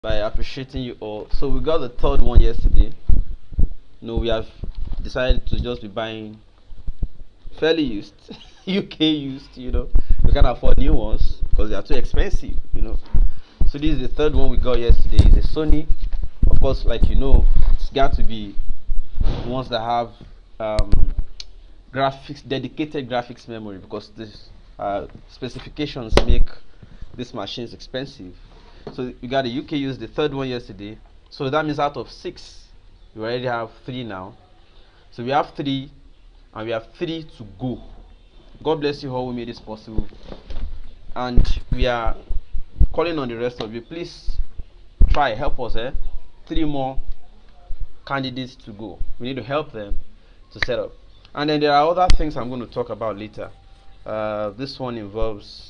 by appreciating you all. So we got the third one yesterday. No, we have decided to just be buying fairly used, UK used. We can't afford new ones because they are too expensive. So this is the third one we got yesterday. It's a Sony. Of course, like it's got to be ones that have dedicated graphics memory, because this specifications make these machines expensive. So you got a UK used the third one yesterday. So that means out of 6, we already have 3 now. So we have 3, and we have 3 to go. God bless you all who made this possible. And we are calling on the rest of you. Please try, help us. 3 more candidates to go. We need to help them to set up. And then there are other things I'm going to talk about later. This one involves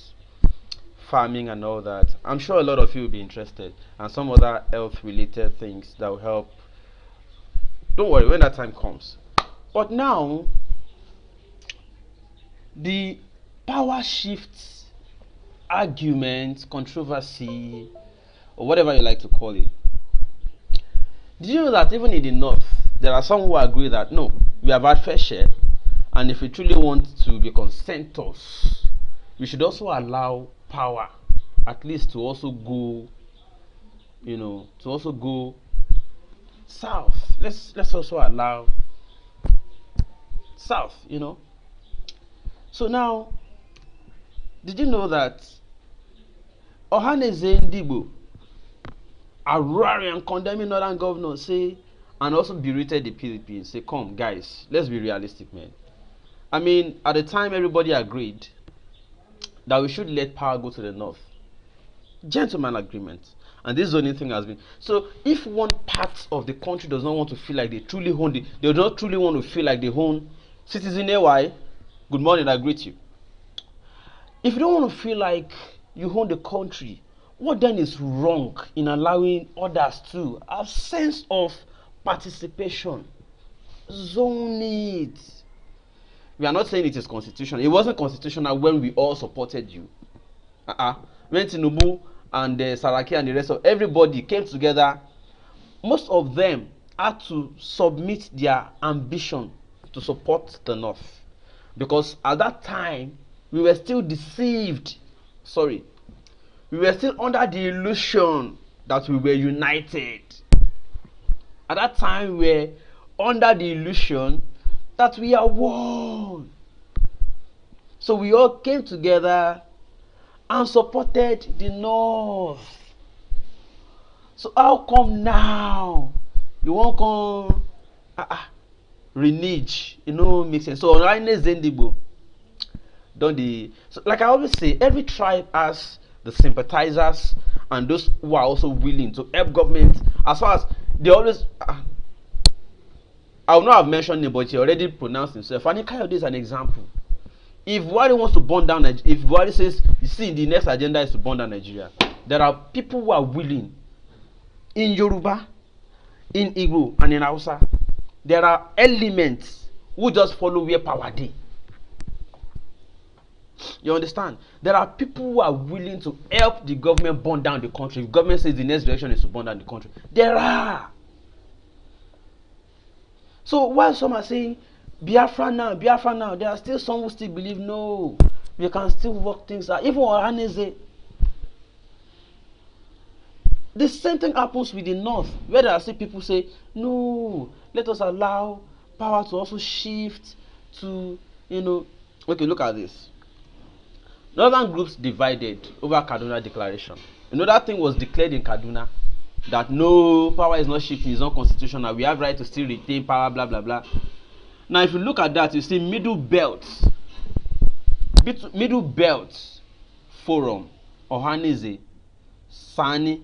farming and all that. I'm sure a lot of you will be interested, and some other health related things that will help. Don't worry, when that time comes. But now, the power shifts argument, controversy, or whatever you like to call it. Did you know that even in the north, there are some who agree that no, we have had fair share, and if we truly want to be consensus, we should also allow power at least to also go south. Let's also allow south. So now, did you know that Ohaneze Ndigbo are roaring and condemning northern governors, say, and also berated the PDP and say, come guys, let's be realistic, man. I mean, at the time everybody agreed that we should let power go to the north. Gentleman agreement. And this zoning thing has been. So if one part of the country does not want to feel like they truly own they do not truly want to feel like they own citizen AY, good morning, I greet you. If you don't want to feel like you own the country, what then is wrong in allowing others to have sense of participation? Zone it. We are not saying it is constitutional. It wasn't constitutional when we all supported you. When Tinubu and Saraki and the rest of everybody came together, most of them had to submit their ambition to support the North. Because at that time, we were still deceived. Sorry. We were still under the illusion that we were united. At that time, we were under the illusion that we are one. So we all came together and supported the North. So how come now you won't come renege? Makes sense. So Ohaneze Ndigbo don't the so like I always say, every tribe has the sympathizers and those who are also willing to help government. As far as they always I will not have mentioned him, but he already pronounced himself. And Kayode is an example. If Buhari wants to burn down Nigeria, if Buhari says, you see, the next agenda is to burn down Nigeria, there are people who are willing in Yoruba, in Igbo, and in Hausa. There are elements who just follow where power is. You understand? There are people who are willing to help the government burn down the country. If government says the next direction is to burn down the country, there are. So while some are saying Biafra now, there are still some who still believe no, we can still work things out. Even Ohaneze. The same thing happens with the North, where there are still people say no, let us allow power to also shift to okay, look at this. Northern groups divided over Kaduna Declaration. Another thing was declared in Kaduna that no, power is not shifting, it's not constitutional, we have right to still retain power, blah blah blah. Now if you look at that, you see Middle Belt Forum, Ohaneze, Sani,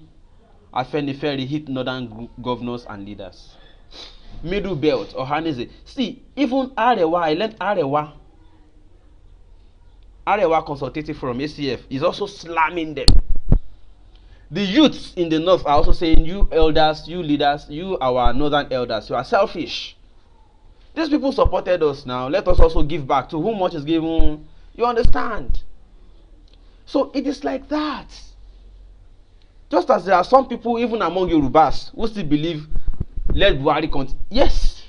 Afenifere hit northern governors and leaders. Middle Belt, Ohaneze. See, even Arewa, I learned Arewa Consultative Forum, ACF, is also slamming them. The youths in the north are also saying, you elders, you leaders, you our northern elders, you are selfish. These people supported us now. Let us also give back. To whom much is given, you understand? So it is like that. Just as there are some people, even among Yorubas, who still believe let Buhari continue. Yes,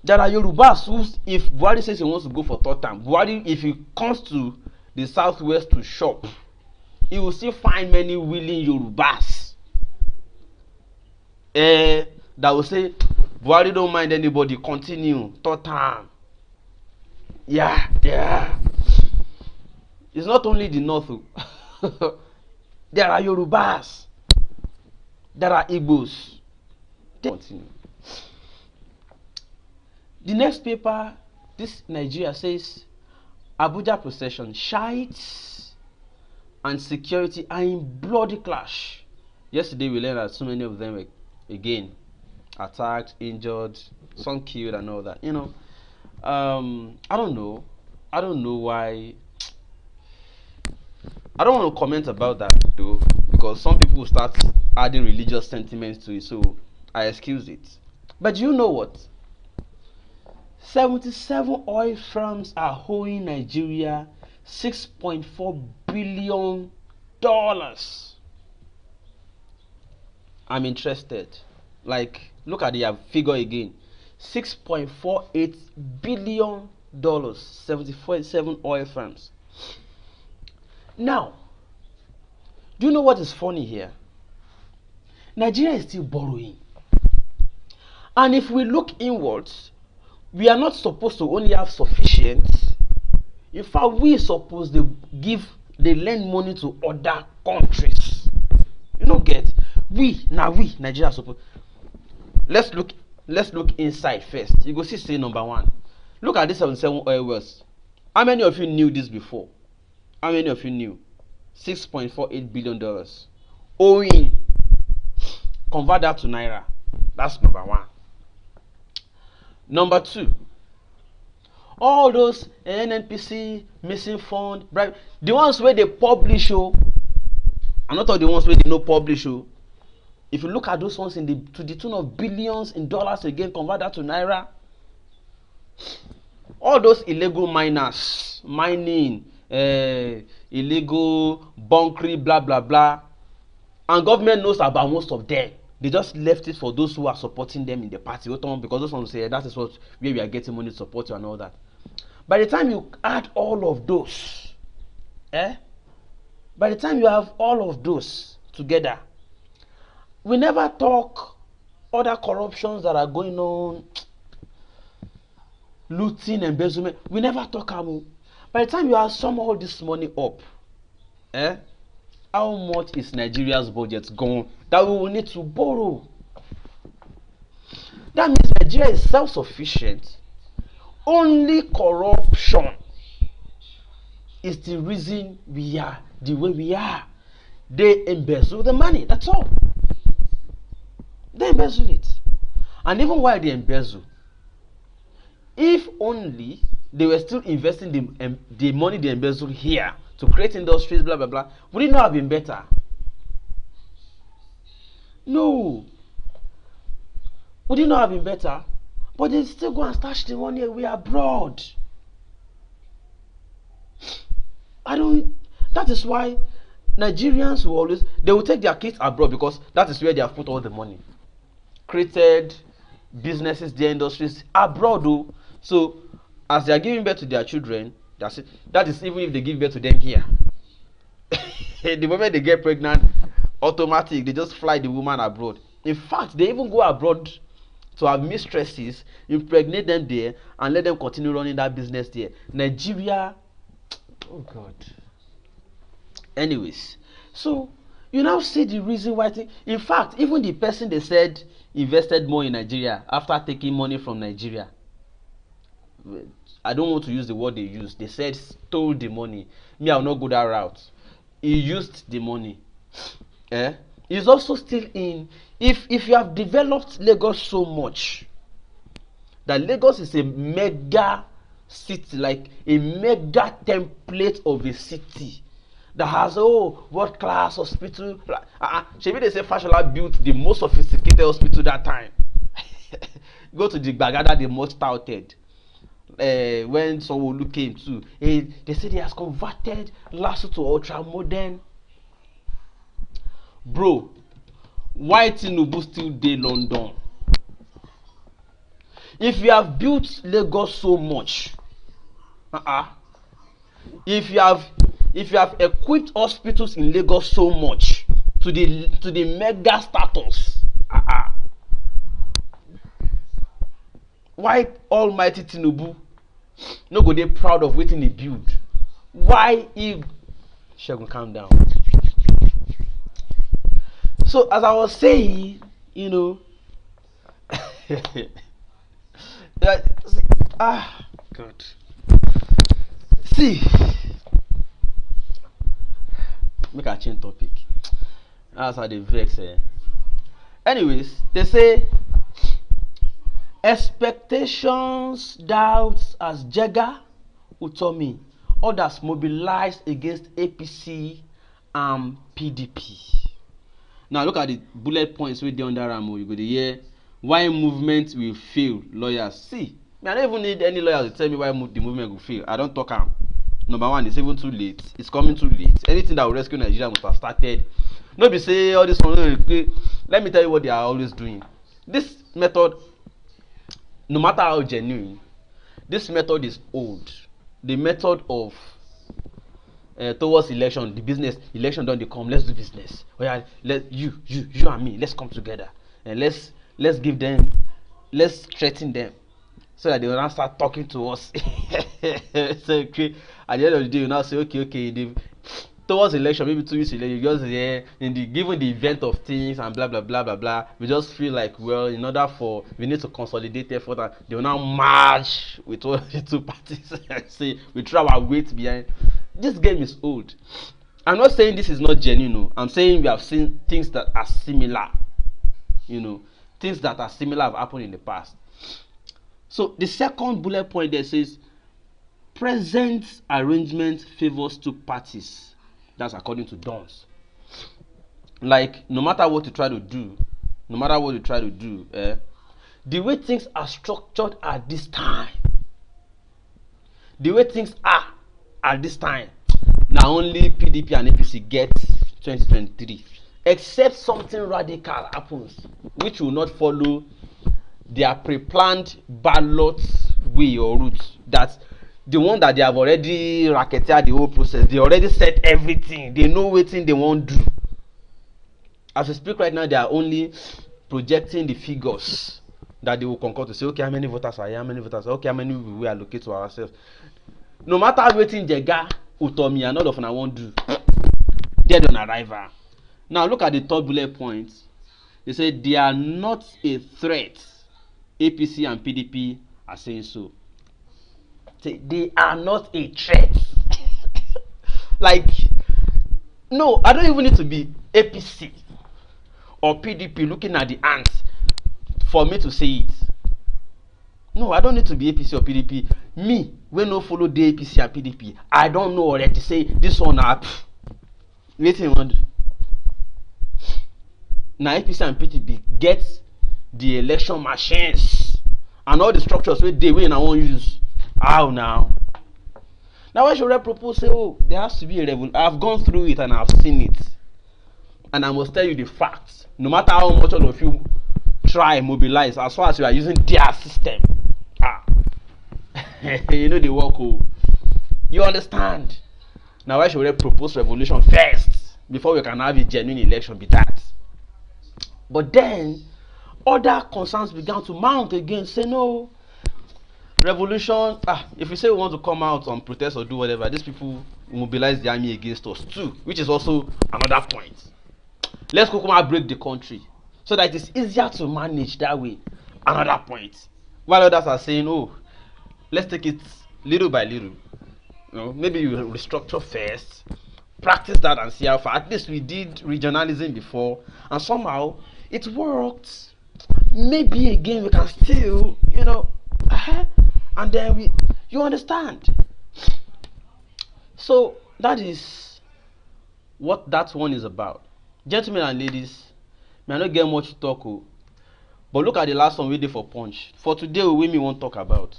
there are Yorubas who, if Buhari says he wants to go for third term, Buhari, if he comes to the southwest to shop, he will still find many willing Yorubas that will say Buhari don't mind anybody, continue third term. Yeah, yeah. It's not only the north. There are Yorubas. There are Igbos. They continue. The next paper, this Nigeria says Abuja procession, Shiites and security are in bloody clash. Yesterday we learned that so many of them were again attacked, injured, some killed and all that. I don't know why. I don't want to comment about that though, because some people will start adding religious sentiments to it, so I excuse it. But you know what? 77 oil firms are owing Nigeria $6.4 billion. I'm interested. Like, look at the figure again. $6.48 billion. 77 oil firms. Now, do you know what is funny here? Nigeria is still borrowing. And if we look inwards, we are not supposed to only have sufficient. In fact, we are supposed to lend money to other countries. You don't get? Nigeria are supposed. Let's look inside first. You go see number one. Look at this 77 oil wells. How many of you knew this before? How many of you knew? $6.48 billion. Owing. Convert that to Naira. That's number one. Number two. All those NNPC, missing fund, bribe, the ones where they publish, and not all the ones where they no publish. If you look at those ones to the tune of billions in dollars again, convert that to Naira. All those illegal miners, mining, illegal bunkering, blah blah blah, and government knows about most of them. They just left it for those who are supporting them in the party, because those ones say that is where we are getting money to support you and all that. By the time you add all of those, by the time you have all of those together, we never talk other corruptions that are going on, looting, embezzlement. We never talk about. By the time you have sum all this money up, how much is Nigeria's budget gone that we will need to borrow? That means Nigeria is self-sufficient. Only corruption is the reason we are the way we are. They embezzle the money, that's all. They embezzle it. And even while they embezzle, if only they were still investing the money they embezzle here to create industries, blah blah blah, would it not have been better? No. Would it not have been better? But they still go and stash the money away abroad. That is why Nigerians will always, they will take their kids abroad because that is where they have put all the money. Created businesses, their industries abroad though. So as they are giving birth to their children, that's it. That is even if they give birth to them here. The moment they get pregnant, automatic, they just fly the woman abroad. In fact, they even go abroad to have mistresses, impregnate them there, and let them continue running that business there. Nigeria, oh God. Anyways, so you now see the reason why. In fact, even the person they said invested more in Nigeria after taking money from Nigeria, I don't want to use the word they used. They said stole the money. Me, I will not go that route. He used the money. He's also still in. If you have developed Lagos so much that Lagos is a mega city, like a mega template of a city that has world class hospital. Maybe they say Fashola built the most sophisticated hospital that time. Go to the Bagada, the most touted. When Sanwo-Olu came too, they said he has converted Lasso to ultra modern. bro, why Tinubu still dey London? If you have built Lagos so much, if you have equipped hospitals in Lagos so much to the mega status, why almighty Tinubu no go dey proud of wetin he build? Why he Shegun, calm down. So as I was saying, you know, God. See, make I change topic. That's how they vex. Anyways, they say expectations, doubts as Jega Utomi, others mobilized against APC and PDP. Now look at the bullet points wey dey under am. You go to hear why movement will fail. Lawyers, see, I don't even need any lawyers to tell me why the movement will fail. I don't talk am. Number one, it's even too late. It's coming too late. Anything that will rescue Nigeria must have started. No be say all this one. Let me tell you what they are always doing. This method, no matter how genuine, this method is old. The method of towards election, the business election don't they come, let's do business. Oh yeah, let you and me, let's come together and let's give them, let's threaten them so that they will now start talking to us. So okay, at the end of the day, you now say okay, towards election, maybe 2 weeks later, you just in the given the event of things and blah blah blah blah blah, we just feel like, well, in order for we need to consolidate effort, and they will now march with all the two parties and say we throw our weight behind. This game is old. I'm not saying this is not genuine. No. I'm saying we have seen things that are similar. You know, things that are similar have happened in the past. So the second bullet point there says present arrangement favors two parties. That's according to Dons. Like no matter what you try to do, the way things are structured at this time, at this time, now only PDP and APC get 2023, except something radical happens which will not follow their pre-planned ballot way or route. That the one that they have already racketeered the whole process, they already set everything, they know what thing they won't do. As we speak right now, they are only projecting the figures that they will concord to say, okay, how many voters are here, how many voters are, okay, how many will we allocate to ourselves. No matter wetin Jega Utomi and all of them won't do, dead on arrival. Now look at the third bullet point. They say they are not a threat. APC and PDP are saying so. Say they are not a threat. Like, no, I don't even need to be APC or PDP looking at the ants for me to say it. No, I don't need to be APC or PDP. Me, when no follow the APC and PDP, I don't know already. Say this one up. Waiting on. Now APC and PDP get the election machines and all the structures where they win and won't use. How now? Now why should I propose? Say, oh, there has to be a revolution. I've gone through it and I've seen it, and I must tell you the facts. No matter how much all of you try mobilize, as far as you are using their system, you know they work. Oh, you understand? Now why should I propose revolution first before we can have a genuine election? Be that. But then other concerns began to mount again. Say no, revolution. If we say we want to come out on protest or do whatever, these people mobilize the army against us too, which is also another point. Let's go come and break the country so that it is easier to manage that way. Another point. While others are saying, oh, let's take it little by little. You know, maybe you restructure first, practice that and see how far. At least we did regionalism before, and somehow it worked. Maybe again we can still, and then you understand. So that is what that one is about. Gentlemen and ladies, may I not get much to talk, but look at the last one we did for Punch. For today, we won't talk about.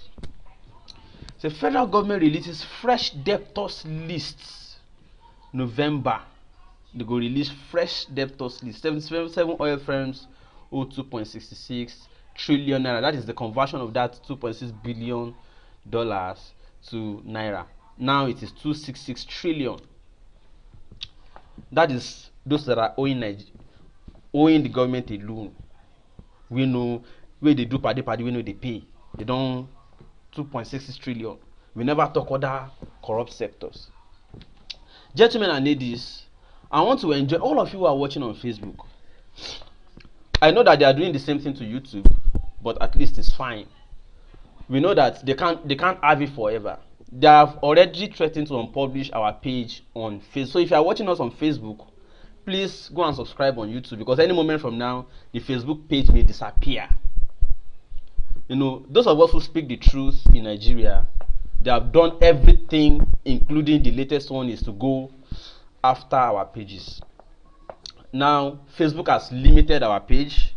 The federal government releases fresh debtors lists November. they go release fresh debtors list. 77 oil firms owe 2.66 trillion naira. That is the conversion of that 2.6 billion dollars to naira. Now it is 266 trillion. That is those that are owing the government a loan. We know where they do party, we know they pay. They don't 2.66 trillion. We never talk other corrupt sectors. Gentlemen and ladies, I want to enjoy all of you who are watching on Facebook. I know that they are doing the same thing to YouTube, but at least it's fine. We know that they can't have it forever. They have already threatened to unpublish our page on Facebook. So if you are watching us on Facebook, please go and subscribe on YouTube, because any moment from now the Facebook page may disappear. You know, those of us who speak the truth in Nigeria, they have done everything, including the latest one is to go after our pages. Now Facebook has limited our page.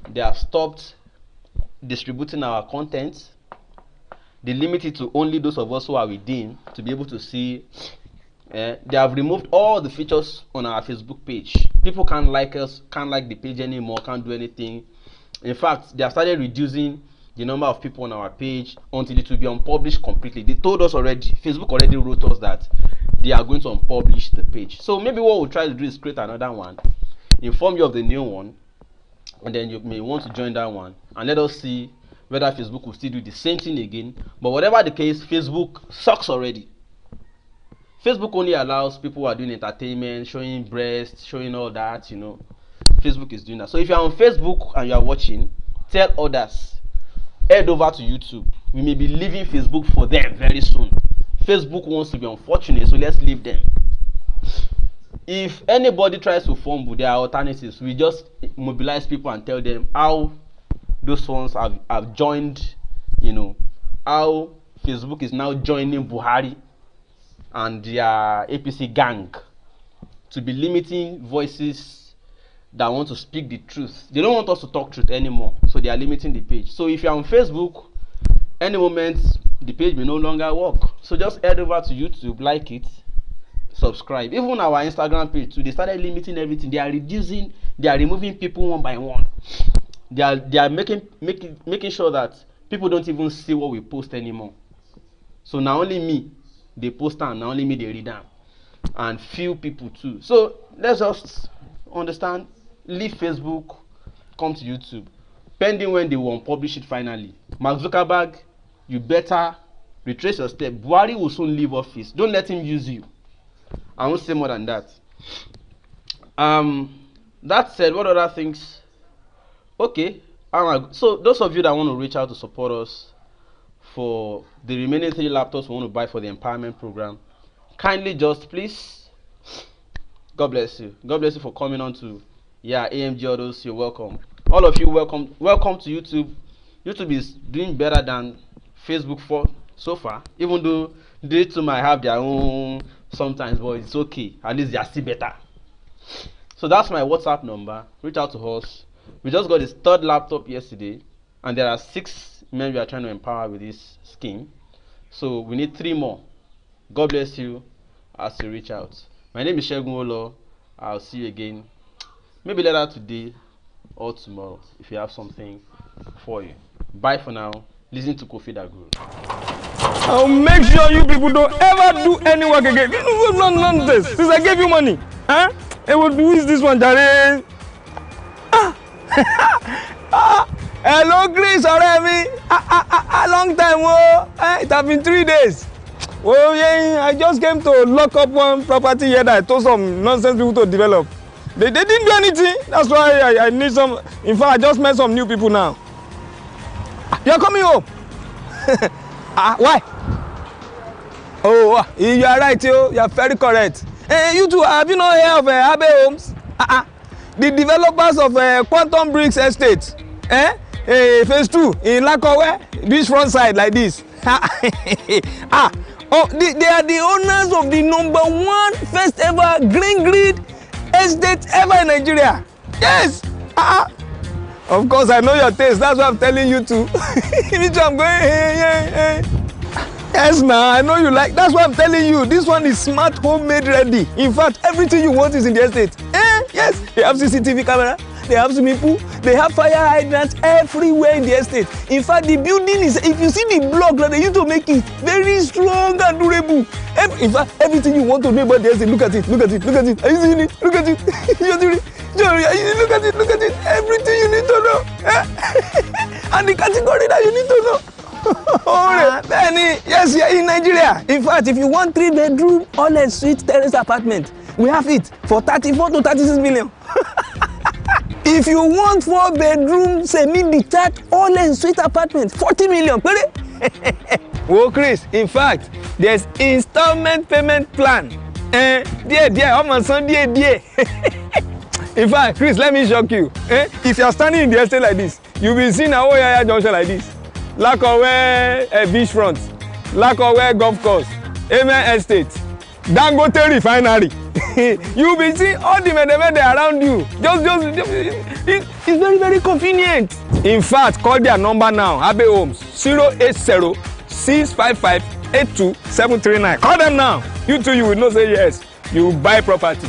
They have stopped distributing our content. They limit it to only those of us who are within to be able to see. They have removed all the features on our Facebook page. People can't like us, can't like the page anymore, can't do anything. In fact, they have started reducing the number of people on our page until it will be unpublished completely. They told us already, Facebook already wrote us that they are going to unpublish the page. So maybe what we'll try to do is create another one, inform you of the new one, and then you may want to join that one, and let us see whether Facebook will still do the same thing again. But whatever the case, Facebook sucks already. Facebook only allows people who are doing entertainment, showing breasts, showing all that, you know. Facebook is doing that. So if you are on Facebook and you are watching, tell others, head over to YouTube. We may be leaving Facebook for them very soon. Facebook wants to be unfortunate, so let's leave them. If anybody tries to fumble, there are alternatives. We just mobilize people and tell them how those ones have joined, you know, how Facebook is now joining Buhari and their APC gang to be limiting voices that want to speak the truth. They don't want us to talk truth anymore, so they are limiting the page. So if you're on Facebook, any moment the page may no longer work. So just head over to YouTube, like it, subscribe. Even our Instagram page too, they started limiting everything. They are reducing, they are removing people one by one. They are making sure that people don't even see what we post anymore. So now only me they post and now only me they read them, and few people too. So let's just understand, leave Facebook, come to YouTube, pending when they will publish it finally. Mark Zuckerberg, you better retrace your step. Buhari will soon leave office. Don't let him use you. I won't say more than that. That said, what other things? Okay. So those of you that want to reach out to support us for the remaining 3 laptops we want to buy for the empowerment program, kindly just please, God bless you. God bless you for coming on to AMG Autos. You're welcome. All of you, welcome to YouTube. YouTube is doing better than Facebook for so far, even though they too might have their own sometimes, but it's okay. At least they are still better. So that's my WhatsApp number. Reach out to us. We just got this 3rd laptop yesterday, and there are 6 men we are trying to empower with this scheme. So we need 3 more. God bless you as you reach out. My name is Shegun Olo. I'll see you again, maybe later today or tomorrow if you have something for you. Bye for now. Listen to Kofi Daguru. I'll make sure you people don't ever do any work again. You know, nonsense. Since I gave you money, huh? Who is this one, Jare? Hello, Chris, already. Long time, it has been 3 days. Well, yeah, I just came to lock up one property here that I told some nonsense people to develop. They didn't do anything. That's why I need some. In fact, I just met some new people now. You're coming home. Why? Oh, you are right, you are very correct. You two, have you not heard of Abe Homes? The developers of Quantum Bricks Estate. Phase 2 in Lakowe, beachfront side like this. They are the owners of the #1 first ever green grid estate ever in Nigeria. Yes. Of course, I know your taste. That's why I'm telling you to. Me too, I'm going. Hey. Yes, now I know you like. That's why I'm telling you. This one is smart, homemade, ready. In fact, everything you want is in the estate. Yes, they have CCTV camera. They have swimming pool. They have fire hydrants everywhere in the estate. In fact, the building is. If you see the block that they used to make it very strong and durable. In fact, everything you want to know about the estate, look at it. Look at it. Look at it. Are you seeing it? Look at it. Look at it. Look at it. Everything you need to know. And the category that you need to know. Benny, yes, you're in Nigeria. In fact, if you want 3-bedroom, all-suite terrace apartment, we have it for 34 to 36 million. If you want 4-bedroom, semi-detached, all-suite apartment, 40 million. Well, Chris, in fact, there's installment payment plan. In fact, Chris, let me shock you. If you're standing in the estate like this, you'll be seeing a Oyaya junction like this. Lakowe beachfront, Lakowe golf course, Amen Estate, Dangote refinery. You'll be seeing all the mede around you. It's very, very convenient. In fact, call their number now, Abe Homes, 080-655-82739. Call them now. You too, you will know say yes. You buy property.